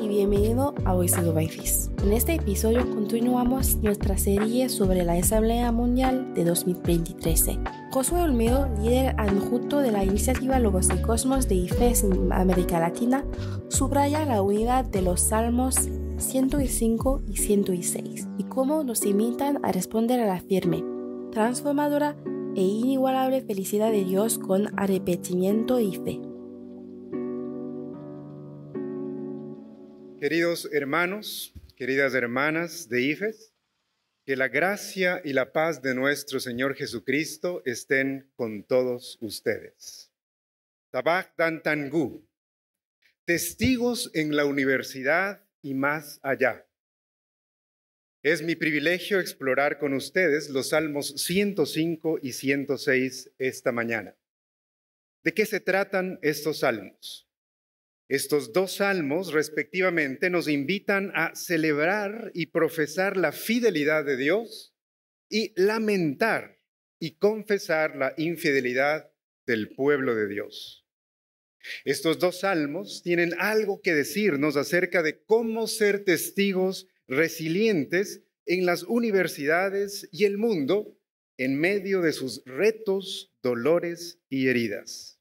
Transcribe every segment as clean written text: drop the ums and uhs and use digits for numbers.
bienvenido a Oído Baifis. En este episodio continuamos nuestra serie sobre la Asamblea Mundial de 2023. Josué Olmedo, líder adjunto de la iniciativa Logos y Cosmos de IFES en América Latina, subraya la unidad de los Salmos 105 y 106 y cómo nos invitan a responder a la firme, transformadora e inigualable felicidad de Dios con arrepentimiento y fe. Queridos hermanos, queridas hermanas de IFES, que la gracia y la paz de nuestro Señor Jesucristo estén con todos ustedes. Tabaj Dan Tangu, testigos en la universidad y más allá. Es mi privilegio explorar con ustedes los Salmos 105 y 106 esta mañana. ¿De qué se tratan estos salmos? Estos dos salmos, respectivamente, nos invitan a celebrar y profesar la fidelidad de Dios y lamentar y confesar la infidelidad del pueblo de Dios. Estos dos salmos tienen algo que decirnos acerca de cómo ser testigos resilientes en las universidades y el mundo en medio de sus retos, dolores y heridas.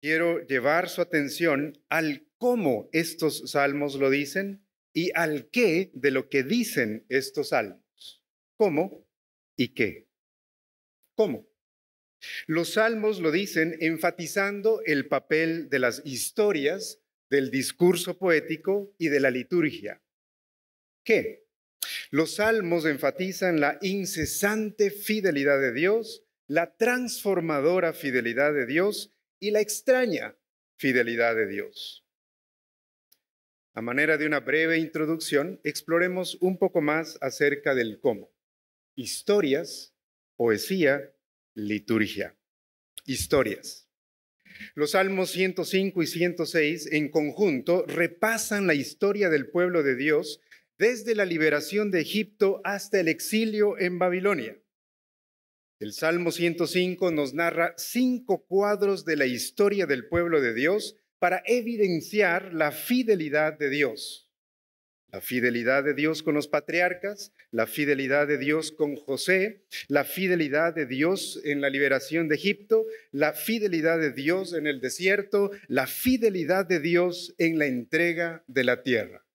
Quiero llevar su atención al cómo estos salmos lo dicen y al qué de lo que dicen estos salmos. ¿Cómo y qué? ¿Cómo? Los salmos lo dicen enfatizando el papel de las historias, del discurso poético y de la liturgia. ¿Qué? Los salmos enfatizan la incesante fidelidad de Dios, la transformadora fidelidad de Dios y la extraña fidelidad de Dios. A manera de una breve introducción, exploremos un poco más acerca del cómo. Historias, poesía, liturgia. Historias. Los Salmos 105 y 106 en conjunto repasan la historia del pueblo de Dios desde la liberación de Egipto hasta el exilio en Babilonia. El Salmo 105 nos narra 5 cuadros de la historia del pueblo de Dios para evidenciar la fidelidad de Dios. La fidelidad de Dios con los patriarcas, la fidelidad de Dios con José, la fidelidad de Dios en la liberación de Egipto, la fidelidad de Dios en el desierto, la fidelidad de Dios en la entrega de la tierra.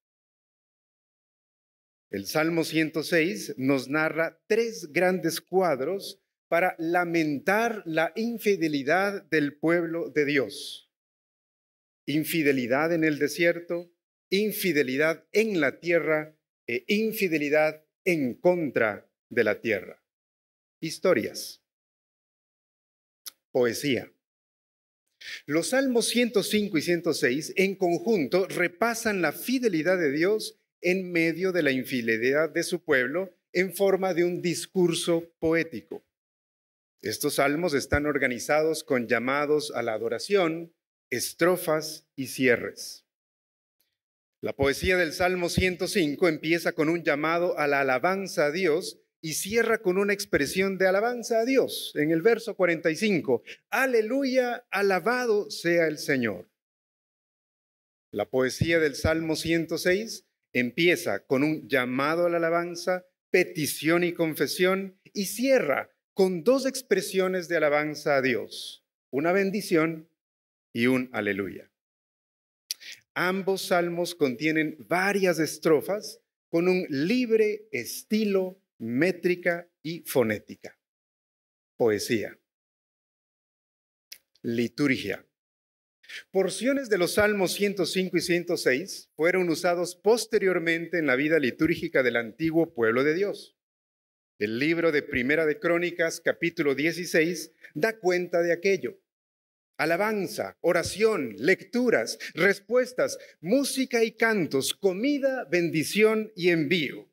El Salmo 106 nos narra 3 grandes cuadros para lamentar la infidelidad del pueblo de Dios. Infidelidad en el desierto, infidelidad en la tierra e infidelidad en contra de la tierra. Historias. Poesía. Los Salmos 105 y 106 en conjunto repasan la fidelidad de Dios en medio de la infidelidad de su pueblo en forma de un discurso poético. Estos salmos están organizados con llamados a la adoración, estrofas y cierres. La poesía del Salmo 105 empieza con un llamado a la alabanza a Dios y cierra con una expresión de alabanza a Dios. En el verso 45, aleluya, alabado sea el Señor. La poesía del Salmo 106 empieza con un llamado a la alabanza, petición y confesión y cierra con 2 expresiones de alabanza a Dios, una bendición y un aleluya. Ambos salmos contienen varias estrofas con un libre estilo, métrica y fonética. Poesía. Liturgia. Porciones de los Salmos 105 y 106 fueron usados posteriormente en la vida litúrgica del antiguo pueblo de Dios. El libro de Primera de Crónicas, capítulo 16, da cuenta de aquello. Alabanza, oración, lecturas, respuestas, música y cantos, comida, bendición y envío.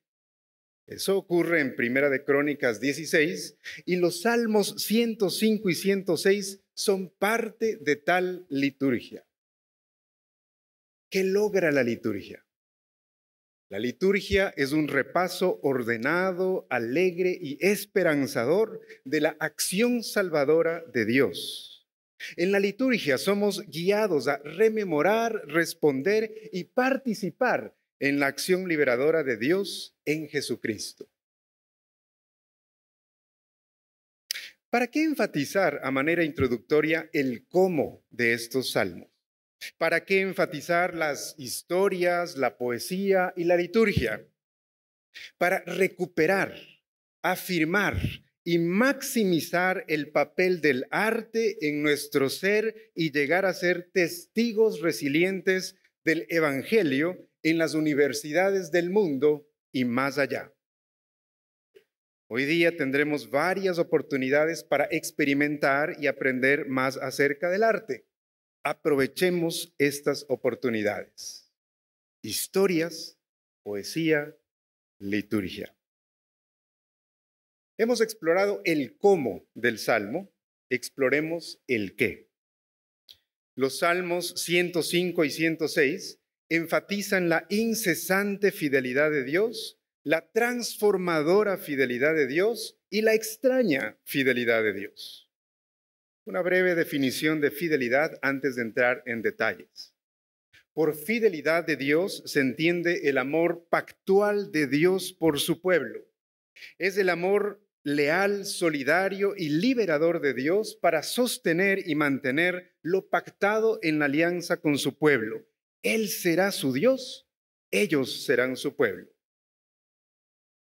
Eso ocurre en Primera de Crónicas 16 y los Salmos 105 y 106 son parte de tal liturgia. ¿Qué logra la liturgia? La liturgia es un repaso ordenado, alegre y esperanzador de la acción salvadora de Dios. En la liturgia somos guiados a rememorar, responder y participar en la acción liberadora de Dios en Jesucristo. ¿Para qué enfatizar a manera introductoria el cómo de estos salmos? ¿Para qué enfatizar las historias, la poesía y la liturgia? Para recuperar, afirmar y maximizar el papel del arte en nuestro ser y llegar a ser testigos resilientes del Evangelio en las universidades del mundo y más allá. Hoy día tendremos varias oportunidades para experimentar y aprender más acerca del arte. Aprovechemos estas oportunidades. Historias, poesía, liturgia. Hemos explorado el cómo del Salmo, exploremos el qué. Los Salmos 105 y 106 enfatizan la incesante fidelidad de Dios, la transformadora fidelidad de Dios y la extraña fidelidad de Dios. Una breve definición de fidelidad antes de entrar en detalles. Por fidelidad de Dios se entiende el amor pactual de Dios por su pueblo. Es el amor leal, solidario y liberador de Dios para sostener y mantener lo pactado en la alianza con su pueblo. Él será su Dios, ellos serán su pueblo.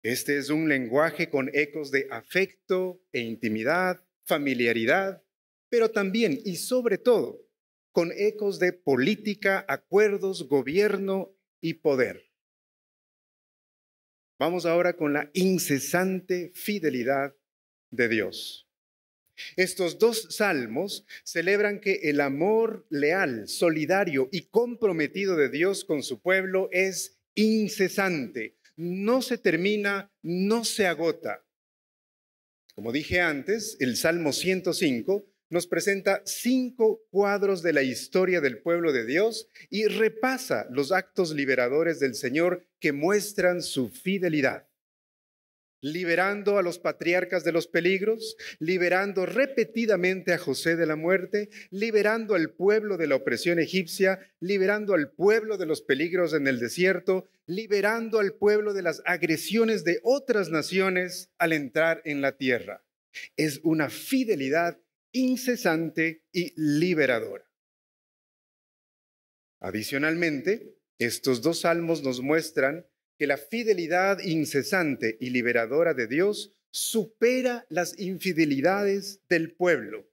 Este es un lenguaje con ecos de afecto e intimidad, familiaridad, pero también y sobre todo con ecos de política, acuerdos, gobierno y poder. Vamos ahora con la incesante fidelidad de Dios. Estos dos salmos celebran que el amor leal, solidario y comprometido de Dios con su pueblo es incesante. No se termina, no se agota. Como dije antes, el Salmo 105 nos presenta 5 cuadros de la historia del pueblo de Dios y repasa los actos liberadores del Señor que muestran su fidelidad. Liberando a los patriarcas de los peligros, liberando repetidamente a José de la muerte, liberando al pueblo de la opresión egipcia, liberando al pueblo de los peligros en el desierto, liberando al pueblo de las agresiones de otras naciones al entrar en la tierra. Es una fidelidad incesante y liberadora. Adicionalmente, estos dos salmos nos muestran que la fidelidad incesante y liberadora de Dios supera las infidelidades del pueblo.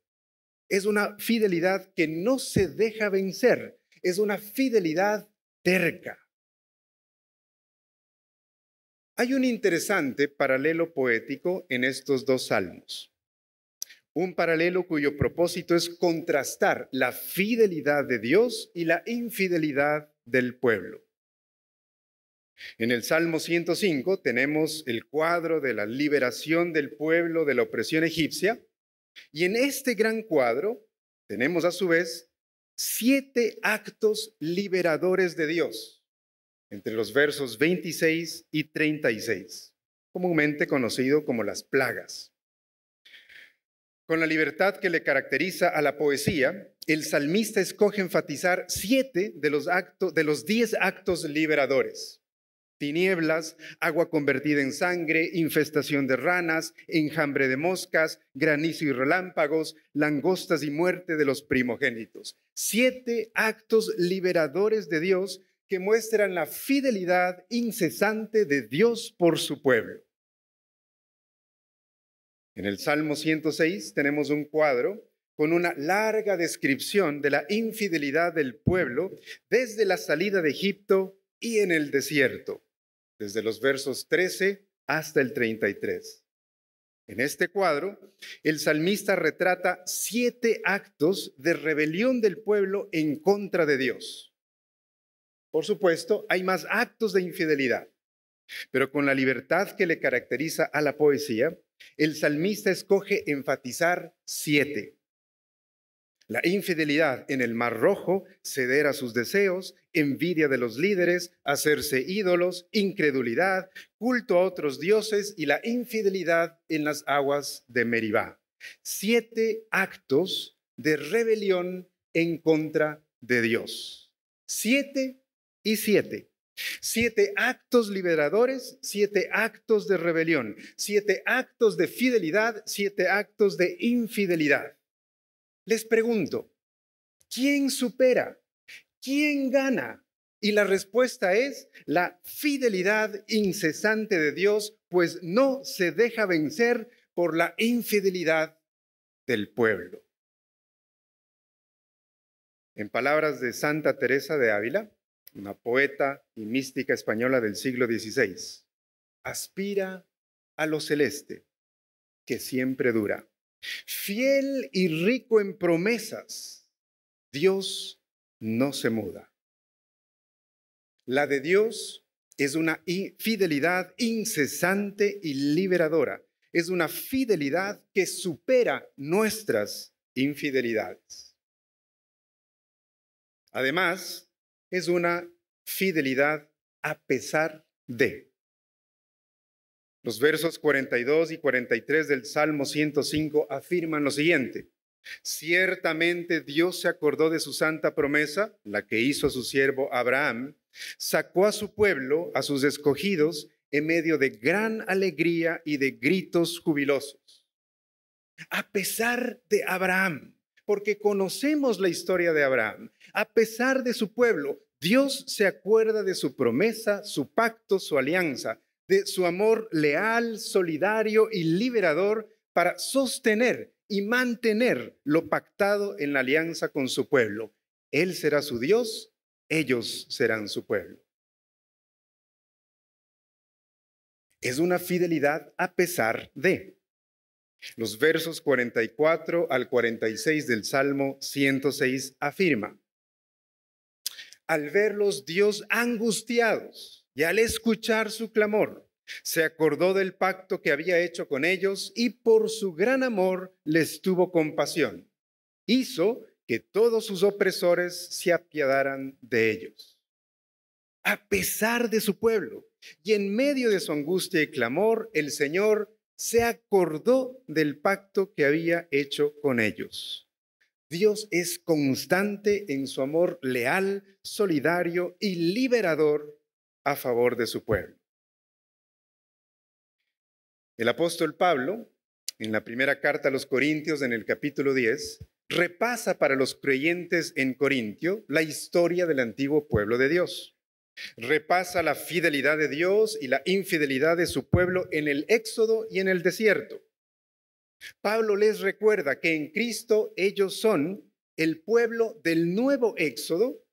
Es una fidelidad que no se deja vencer, es una fidelidad terca. Hay un interesante paralelo poético en estos dos salmos. Un paralelo cuyo propósito es contrastar la fidelidad de Dios y la infidelidad del pueblo. En el Salmo 105 tenemos el cuadro de la liberación del pueblo de la opresión egipcia y en este gran cuadro tenemos a su vez 7 actos liberadores de Dios entre los versos 26 y 36, comúnmente conocido como las plagas. Con la libertad que le caracteriza a la poesía, el salmista escoge enfatizar 7 de los 10 actos liberadores. Tinieblas, agua convertida en sangre, infestación de ranas, enjambre de moscas, granizo y relámpagos, langostas y muerte de los primogénitos. 7 actos liberadores de Dios que muestran la fidelidad incesante de Dios por su pueblo. En el Salmo 106 tenemos un cuadro con una larga descripción de la infidelidad del pueblo desde la salida de Egipto y en el desierto, desde los versos 13 hasta el 33. En este cuadro, el salmista retrata 7 actos de rebelión del pueblo en contra de Dios. Por supuesto, hay más actos de infidelidad, pero con la libertad que le caracteriza a la poesía, el salmista escoge enfatizar 7. La infidelidad en el Mar Rojo, ceder a sus deseos, envidia de los líderes, hacerse ídolos, incredulidad, culto a otros dioses y la infidelidad en las aguas de Meribá. 7 actos de rebelión en contra de Dios. 7 y 7. 7 actos liberadores, 7 actos de rebelión, 7 actos de fidelidad, 7 actos de infidelidad. Les pregunto, ¿quién supera? ¿Quién gana? Y la respuesta es la fidelidad incesante de Dios, pues no se deja vencer por la infidelidad del pueblo. En palabras de Santa Teresa de Ávila, una poeta y mística española del siglo XVI, aspira a lo celeste, que siempre dura. Fiel y rico en promesas, Dios no se muda. La de Dios es una fidelidad incesante y liberadora. Es una fidelidad que supera nuestras infidelidades. Además, es una fidelidad a pesar de. Los versos 42 y 43 del Salmo 105 afirman lo siguiente: ciertamente Dios se acordó de su santa promesa, la que hizo a su siervo Abraham, sacó a su pueblo, a sus escogidos, en medio de gran alegría y de gritos jubilosos. A pesar de Abraham, porque conocemos la historia de Abraham, a pesar de su pueblo, Dios se acuerda de su promesa, su pacto, su alianza, de su amor leal, solidario y liberador para sostener y mantener lo pactado en la alianza con su pueblo. Él será su Dios, ellos serán su pueblo. Es una fidelidad a pesar de. Los versos 44 al 46 del Salmo 106 afirma: al verlos Dios angustiados y al escuchar su clamor, se acordó del pacto que había hecho con ellos y por su gran amor les tuvo compasión. Hizo que todos sus opresores se apiadaran de ellos. A pesar de su pueblo y en medio de su angustia y clamor, el Señor se acordó del pacto que había hecho con ellos. Dios es constante en su amor leal, solidario y liberador a favor de su pueblo. El apóstol Pablo, en la primera carta a los Corintios, en el capítulo 10, repasa para los creyentes en Corintio la historia del antiguo pueblo de Dios. Repasa la fidelidad de Dios y la infidelidad de su pueblo en el Éxodo y en el desierto. Pablo les recuerda que en Cristo ellos son el pueblo del nuevo Éxodo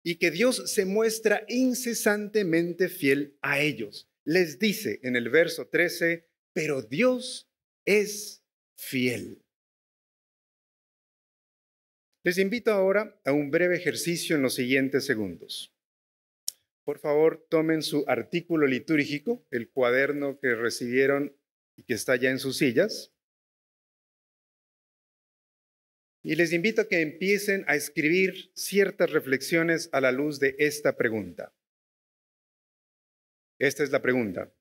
y que Dios se muestra incesantemente fiel a ellos. Les dice en el verso 13, pero Dios es fiel. Les invito ahora a un breve ejercicio en los siguientes segundos. Por favor, tomen su artículo litúrgico, el cuaderno que recibieron y que está ya en sus sillas. Y les invito a que empiecen a escribir ciertas reflexiones a la luz de esta pregunta. Esta es la pregunta.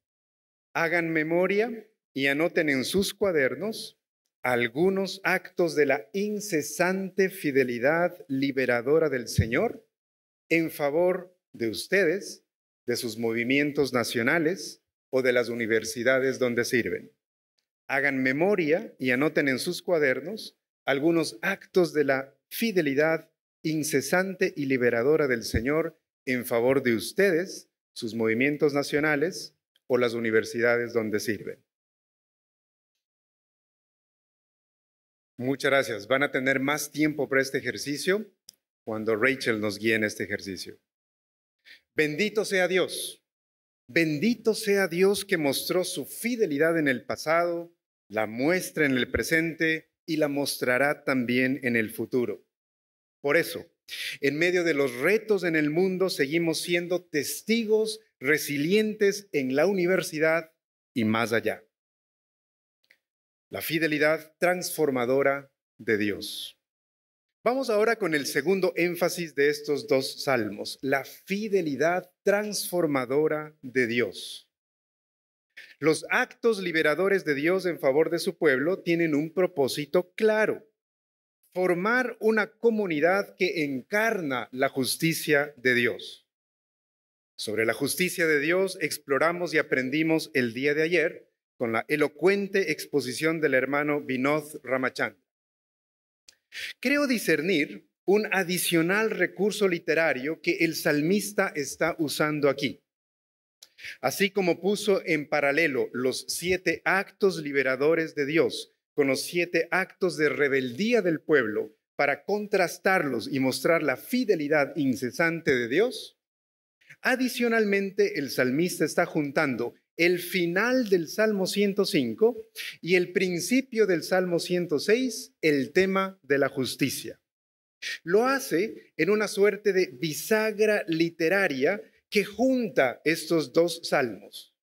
Hagan memoria y anoten en sus cuadernos algunos actos de la incesante fidelidad liberadora del Señor en favor de ustedes, de sus movimientos nacionales o de las universidades donde sirven. Hagan memoria y anoten en sus cuadernos algunos actos de la fidelidad incesante y liberadora del Señor en favor de ustedes, sus movimientos nacionales o las universidades donde sirven. Muchas gracias. Van a tener más tiempo para este ejercicio cuando Rachel nos guíe en este ejercicio. Bendito sea Dios. Bendito sea Dios que mostró su fidelidad en el pasado, la muestra en el presente y la mostrará también en el futuro. Por eso, en medio de los retos en el mundo, seguimos siendo testigos resilientes en la universidad y más allá. La fidelidad transformadora de Dios. Vamos ahora con el segundo énfasis de estos dos salmos, la fidelidad transformadora de Dios. Los actos liberadores de Dios en favor de su pueblo tienen un propósito claro: formar una comunidad que encarna la justicia de Dios. Sobre la justicia de Dios exploramos y aprendimos el día de ayer con la elocuente exposición del hermano Vinod Ramachandra. Creo discernir un adicional recurso literario que el salmista está usando aquí. Así como puso en paralelo los 7 actos liberadores de Dios con los 7 actos de rebeldía del pueblo para contrastarlos y mostrar la fidelidad incesante de Dios, adicionalmente el salmista está juntando el final del Salmo 105 y el principio del Salmo 106, el tema de la justicia. Lo hace en una suerte de bisagra literaria que junta estos 2 salmos.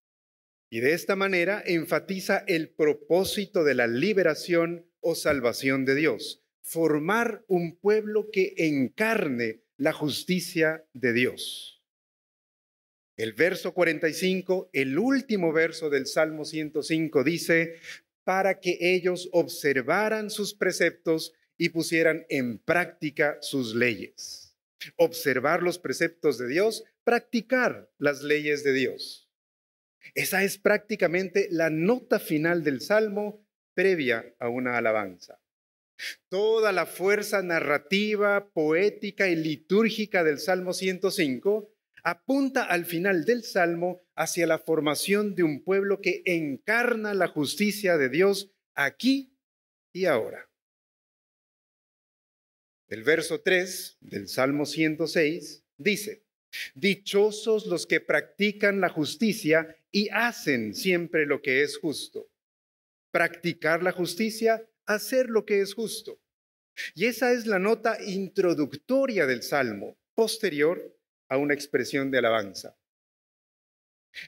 Y de esta manera enfatiza el propósito de la liberación o salvación de Dios, formar un pueblo que encarne la justicia de Dios. El verso 45, el último verso del Salmo 105 dice, para que ellos observaran sus preceptos y pusieran en práctica sus leyes. Observar los preceptos de Dios, practicar las leyes de Dios. Esa es prácticamente la nota final del Salmo previa a una alabanza. Toda la fuerza narrativa, poética y litúrgica del Salmo 105 apunta al final del Salmo hacia la formación de un pueblo que encarna la justicia de Dios aquí y ahora. El verso 3 del Salmo 106 dice, dichosos los que practican la justicia y hacen siempre lo que es justo. Practicar la justicia, hacer lo que es justo. Y esa es la nota introductoria del Salmo, posterior a una expresión de alabanza.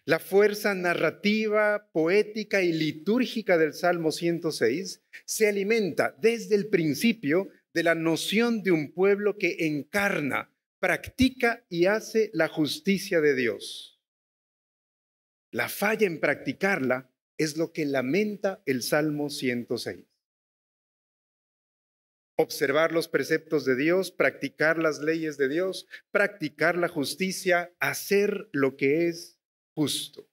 La fuerza narrativa, poética y litúrgica del Salmo 106 se alimenta desde el principio de la noción de un pueblo que encarna, practica y hace la justicia de Dios. La falla en practicarla es lo que lamenta el Salmo 106. Observar los preceptos de Dios, practicar las leyes de Dios, practicar la justicia, hacer lo que es justo.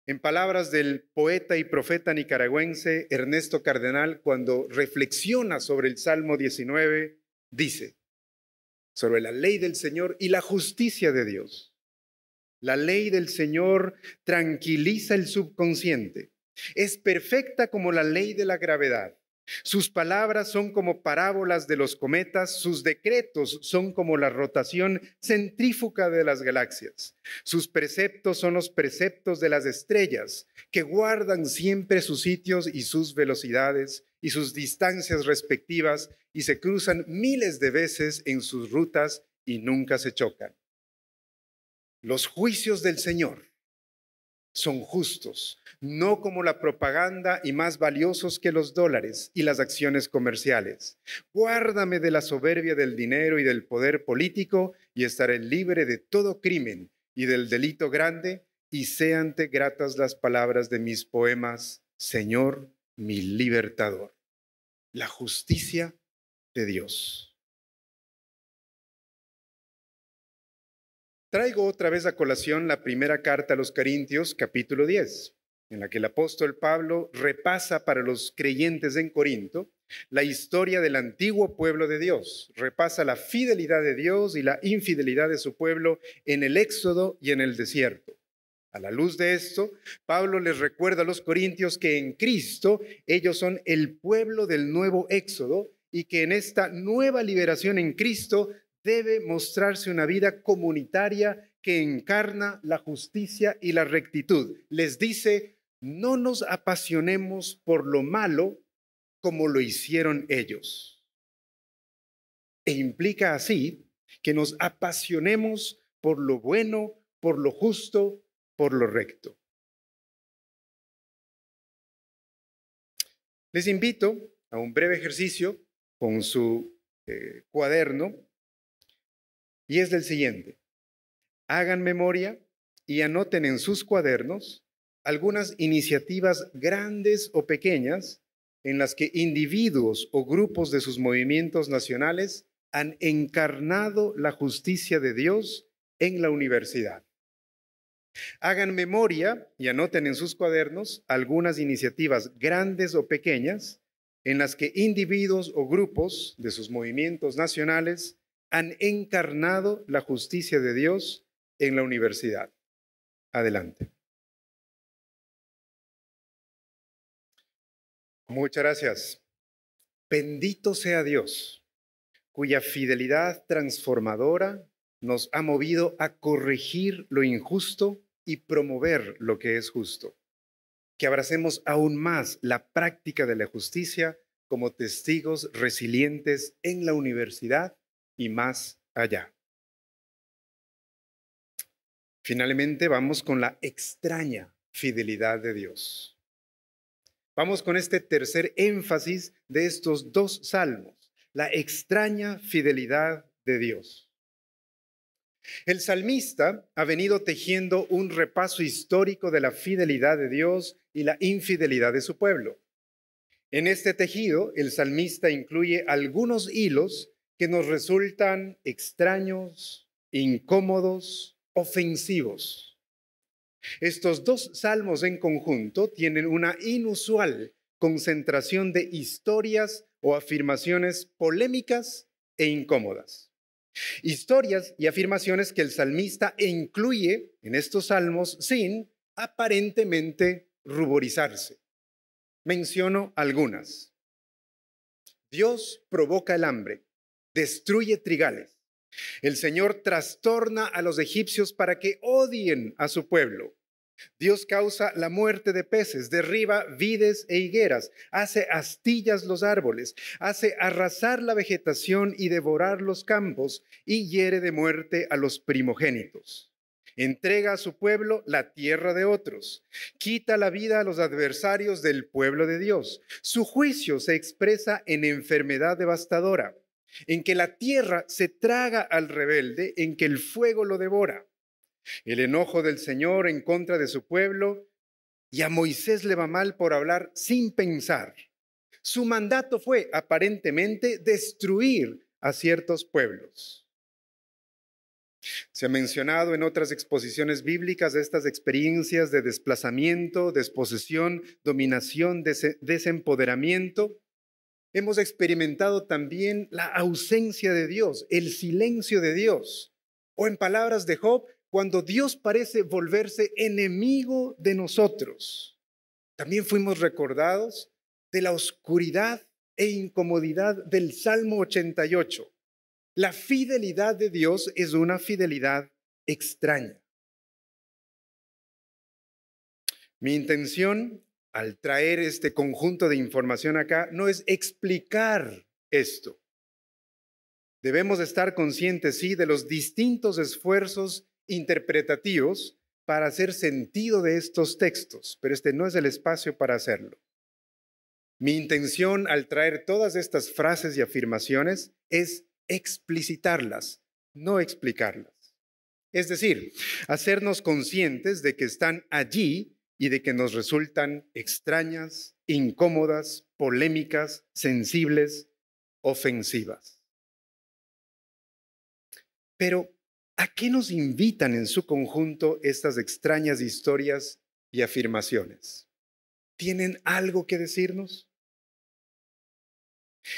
En palabras del poeta y profeta nicaragüense Ernesto Cardenal, cuando reflexiona sobre el Salmo 19, dice, sobre la ley del Señor y la justicia de Dios. La ley del Señor tranquiliza el subconsciente. Es perfecta como la ley de la gravedad. Sus palabras son como parábolas de los cometas, sus decretos son como la rotación centrífuga de las galaxias. Sus preceptos son los preceptos de las estrellas, que guardan siempre sus sitios y sus velocidades y sus distancias respectivas y se cruzan miles de veces en sus rutas y nunca se chocan. Los juicios del Señor son justos, no como la propaganda y más valiosos que los dólares y las acciones comerciales. Guárdame de la soberbia del dinero y del poder político y estaré libre de todo crimen y del delito grande y séante gratas las palabras de mis poemas, Señor, mi libertador. La justicia de Dios. Traigo otra vez a colación la primera carta a los Corintios, capítulo 10, en la que el apóstol Pablo repasa para los creyentes en Corinto la historia del antiguo pueblo de Dios, repasa la fidelidad de Dios y la infidelidad de su pueblo en el Éxodo y en el desierto. A la luz de esto, Pablo les recuerda a los corintios que en Cristo ellos son el pueblo del nuevo Éxodo y que en esta nueva liberación en Cristo debe mostrarse una vida comunitaria que encarna la justicia y la rectitud. Les dice, no nos apasionemos por lo malo como lo hicieron ellos. E implica así que nos apasionemos por lo bueno, por lo justo, por lo recto. Les invito a un breve ejercicio con su cuaderno. Y es del siguiente. Hagan memoria y anoten en sus cuadernos algunas iniciativas grandes o pequeñas en las que individuos o grupos de sus movimientos nacionales han encarnado la justicia de Dios en la universidad. Hagan memoria y anoten en sus cuadernos algunas iniciativas grandes o pequeñas en las que individuos o grupos de sus movimientos nacionales han encarnado la justicia de Dios en la universidad. Adelante. Muchas gracias. Bendito sea Dios, cuya fidelidad transformadora nos ha movido a corregir lo injusto y promover lo que es justo. Que abracemos aún más la práctica de la justicia como testigos resilientes en la universidad y más allá. Finalmente, vamos con la extraña fidelidad de Dios. Vamos con este tercer énfasis de estos dos salmos, la extraña fidelidad de Dios. El salmista ha venido tejiendo un repaso histórico de la fidelidad de Dios y la infidelidad de su pueblo. En este tejido, el salmista incluye algunos hilos que nos resultan extraños, incómodos, ofensivos. Estos dos salmos en conjunto tienen una inusual concentración de historias o afirmaciones polémicas e incómodas. Historias y afirmaciones que el salmista incluye en estos salmos sin aparentemente ruborizarse. Menciono algunas. Dios provoca el hambre, destruye trigales. El Señor trastorna a los egipcios para que odien a su pueblo. Dios causa la muerte de peces, derriba vides e higueras, hace astillas los árboles, hace arrasar la vegetación y devorar los campos, y hiere de muerte a los primogénitos. Entrega a su pueblo la tierra de otros, quita la vida a los adversarios del pueblo de Dios. Su juicio se expresa en enfermedad devastadora, en que la tierra se traga al rebelde, en que el fuego lo devora. El enojo del Señor en contra de su pueblo, y a Moisés le va mal por hablar sin pensar. Su mandato fue aparentemente destruir a ciertos pueblos. Se ha mencionado en otras exposiciones bíblicas estas experiencias de desplazamiento, desposesión, dominación, desempoderamiento. Hemos experimentado también la ausencia de Dios, el silencio de Dios. O en palabras de Job, cuando Dios parece volverse enemigo de nosotros. También fuimos recordados de la oscuridad e incomodidad del Salmo 88. La fidelidad de Dios es una fidelidad extraña. Mi intención al traer este conjunto de información acá no es explicar esto. Debemos estar conscientes, sí, de los distintos esfuerzos interpretativos para hacer sentido de estos textos, pero este no es el espacio para hacerlo. Mi intención al traer todas estas frases y afirmaciones es explicitarlas, no explicarlas. Es decir, hacernos conscientes de que están allí y de que nos resultan extrañas, incómodas, polémicas, sensibles, ofensivas. Pero, ¿a qué nos invitan en su conjunto estas extrañas historias y afirmaciones? ¿Tienen algo que decirnos?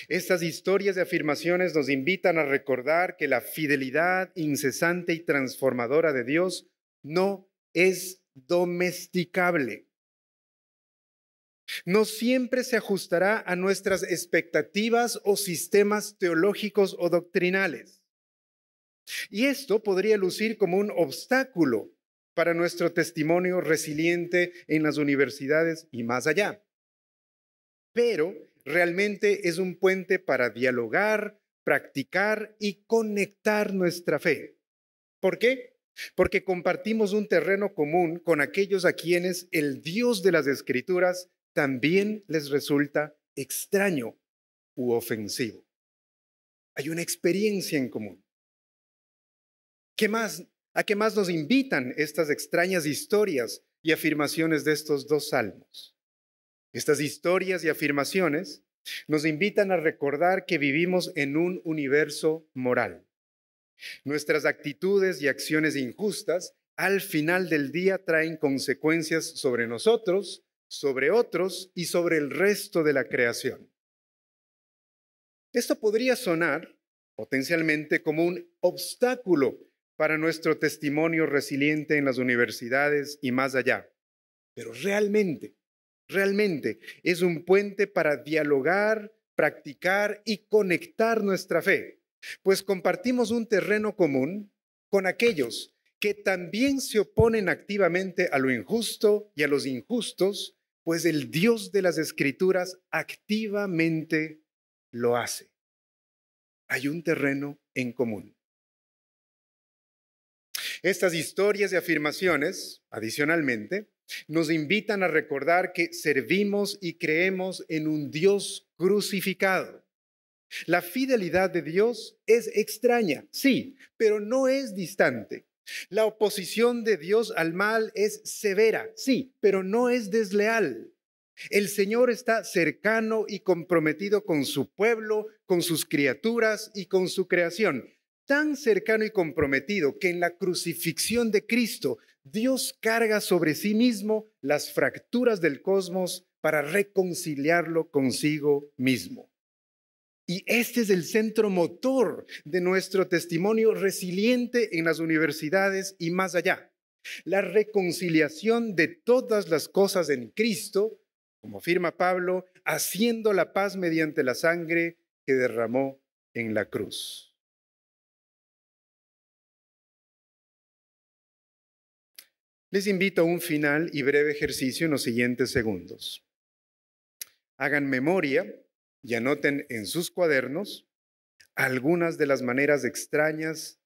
Estas historias y afirmaciones nos invitan a recordar que la fidelidad incesante y transformadora de Dios no es domesticable. No siempre se ajustará a nuestras expectativas o sistemas teológicos o doctrinales. Y esto podría lucir como un obstáculo para nuestro testimonio resiliente en las universidades y más allá. Pero realmente es un puente para dialogar, practicar y conectar nuestra fe. ¿Por qué? Porque compartimos un terreno común con aquellos a quienes el Dios de las Escrituras también les resulta extraño u ofensivo. Hay una experiencia en común. ¿A qué más nos invitan estas extrañas historias y afirmaciones de estos dos salmos? Estas historias y afirmaciones nos invitan a recordar que vivimos en un universo moral. Nuestras actitudes y acciones injustas al final del día traen consecuencias sobre nosotros, sobre otros y sobre el resto de la creación. Esto podría sonar potencialmente como un obstáculo para nuestro testimonio resiliente en las universidades y más allá, pero realmente es un puente para dialogar, practicar y conectar nuestra fe, pues compartimos un terreno común con aquellos que también se oponen activamente a lo injusto y a los injustos, pues el Dios de las Escrituras activamente lo hace. Hay un terreno en común. Estas historias y afirmaciones, adicionalmente, nos invitan a recordar que servimos y creemos en un Dios crucificado. La fidelidad de Dios es extraña, sí, pero no es distante. La oposición de Dios al mal es severa, sí, pero no es desleal. El Señor está cercano y comprometido con su pueblo, con sus criaturas y con su creación. Tan cercano y comprometido que en la crucifixión de Cristo, Dios carga sobre sí mismo las fracturas del cosmos para reconciliarlo consigo mismo. Y este es el centro motor de nuestro testimonio resiliente en las universidades y más allá. La reconciliación de todas las cosas en Cristo, como afirma Pablo, haciendo la paz mediante la sangre que derramó en la cruz. Les invito a un final y breve ejercicio en los siguientes segundos. Hagan memoria y anoten en sus cuadernos algunas de las maneras extrañas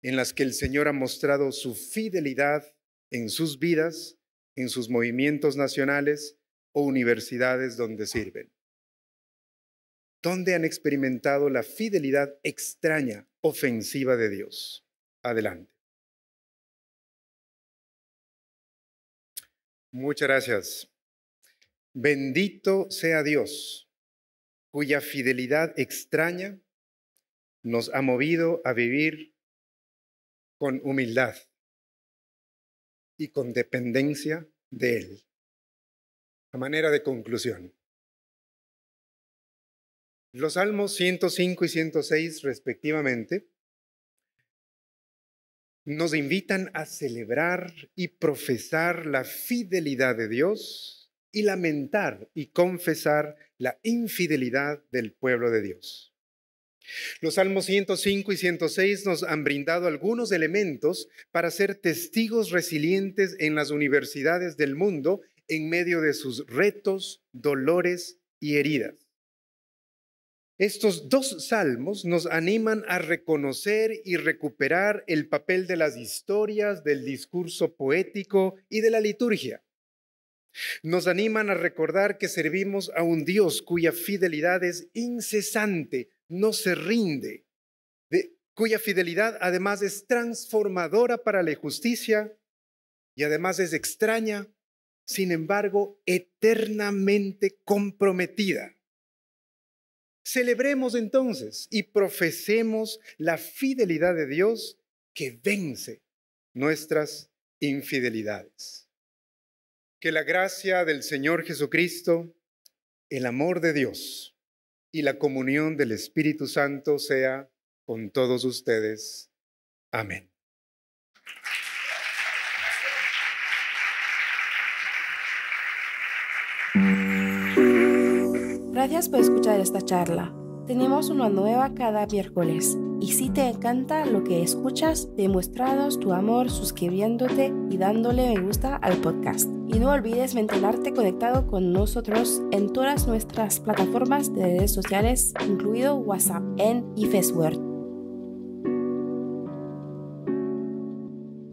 en las que el Señor ha mostrado su fidelidad en sus vidas, en sus movimientos nacionales o universidades donde sirven. ¿Dónde han experimentado la fidelidad extraña, ofensiva de Dios? Adelante. Muchas gracias. Bendito sea Dios, cuya fidelidad extraña nos ha movido a vivir con humildad y con dependencia de Él. A manera de conclusión, los Salmos 105 y 106 respectivamente nos invitan a celebrar y profesar la fidelidad de Dios y lamentar y confesar la infidelidad del pueblo de Dios. Los Salmos 105 y 106 nos han brindado algunos elementos para ser testigos resilientes en las universidades del mundo en medio de sus retos, dolores y heridas. Estos dos salmos nos animan a reconocer y recuperar el papel de las historias, del discurso poético y de la liturgia. Nos animan a recordar que servimos a un Dios cuya fidelidad es incesante, no se rinde, cuya fidelidad además es transformadora para la justicia y además es extraña, sin embargo, eternamente comprometida. Celebremos entonces y profesemos la fidelidad de Dios que vence nuestras infidelidades. Que la gracia del Señor Jesucristo, el amor de Dios y la comunión del Espíritu Santo sea con todos ustedes. Amén. Gracias por escuchar esta charla. Tenemos una nueva cada miércoles. Y si te encanta lo que escuchas, demuéstranos tu amor suscribiéndote y dándole me gusta al podcast. Y no olvides mantenerte conectado con nosotros en todas nuestras plataformas de redes sociales, incluido WhatsApp en IFESWord.